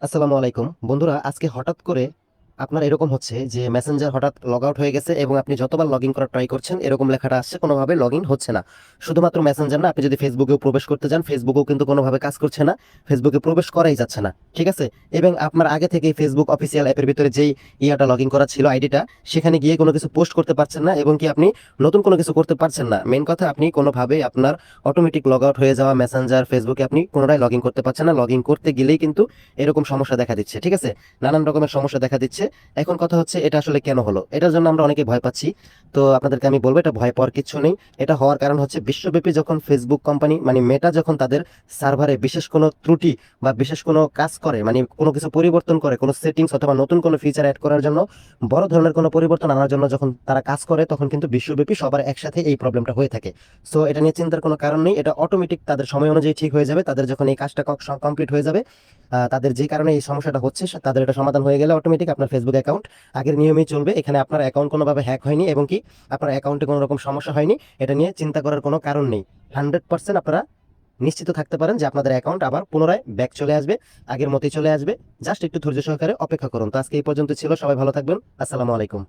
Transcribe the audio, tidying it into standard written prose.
আসসালামু আলাইকুম বন্ধুরা, আজকে হঠাৎ করে আপনার এরকম হচ্ছে যে মেসেঞ্জার হঠাৎ লগ আউট হয়ে গেছে এবং আপনি যতবার লগ ইন করার ট্রাই করছেন এরকম লেখাটা আসছে, কোনোভাবে লগ ইন হচ্ছে না। শুধুমাত্র মেসেঞ্জার না, আপনি যদি ফেসবুকেও প্রবেশ করতে যান ফেসবুকেও কিন্তু কোনোভাবে কাজ করছে না, ফেসবুকে প্রবেশ করাই যাচ্ছে না। ঠিক আছে, এবং আপনার আগে থেকে ফেসবুক অফিসিয়াল অ্যাপের ভিতরে যেই ইয়াটা লগ ইন করা ছিল আইডিটা, সেখানে গিয়ে কোনো কিছু পোস্ট করতে পারছেন না এবং কি আপনি নতুন কোনো কিছু করতে পারছেন না। মেন কথা, আপনি কোনোভাবে আপনার অটোমেটিক লগ আউট হয়ে যাওয়া মেসেঞ্জার ফেসবুকে আপনি পুনরায় লগ ইন করতে পারছেন না। লগ ইন করতে গেলেই কিন্তু এরকম সমস্যা দেখা দিচ্ছে। ঠিক আছে, নানান রকমের সমস্যা দেখা দিচ্ছে। এখন কথা হচ্ছে এটা আসলে কেন হলো, এটার জন্য আমরা অনেকে ভয় পাচ্ছি। তো আপনাদেরকে আমি বলবো এটা ভয় পাওয়ার কিছু নেই। এটা হওয়ার কারণ হচ্ছে বিশ্বব্যাপী যখন ফেসবুক কোম্পানি মানে মেটা যখন তাদের সার্ভারে বিশেষ কোনো ত্রুটি বা বিশেষ কোনো কাজ করে, মানে কোনো কিছু পরিবর্তন করে, কোনো সেটিংস অথবা নতুন কোনো ফিচার অ্যাড করার জন্য, বড় ধরনের কোনো পরিবর্তন আনার জন্য যখন তারা কাজ করে, তখন কিন্তু বিশ্বব্যাপী সবার একসাথে এই প্রবলেমটা হয়ে থাকে। সো এটা নিয়ে চিন্তার কোনো কারণ নেই, এটা অটোমেটিক তাদের সময় অনুযায়ী ঠিক হয়ে যাবে। তাদের যখন এই কাজটা কমপ্লিট হয়ে যাবে, তাদের যে কারণে এই সমস্যাটা হচ্ছে তাদের এটা সমাধান হয়ে গেলে অটোমেটিক আপনার ফেসবুক অ্যাকাউন্ট আগের নিয়মেই চলবে। এখানে আপনার অ্যাকাউন্ট কোনোভাবে হ্যাক হয়নি এবং কি আপনার অ্যাকাউন্টে কোনো রকম সমস্যা হয়নি। এটা নিয়ে চিন্তা করার কোনো কারণ নেই। 100% আপনারা নিশ্চিত থাকতে পারেন যে আপনাদের অ্যাকাউন্ট আবার পুনরায় ব্যাক চলে আসবে, আগের মতোই চলে আসবে। জাস্ট একটু ধৈর্য সহকারে অপেক্ষা করুন। তো আজকে এই পর্যন্ত ছিল, সবাই ভালো থাকবেন। আসসালামু আলাইকুম।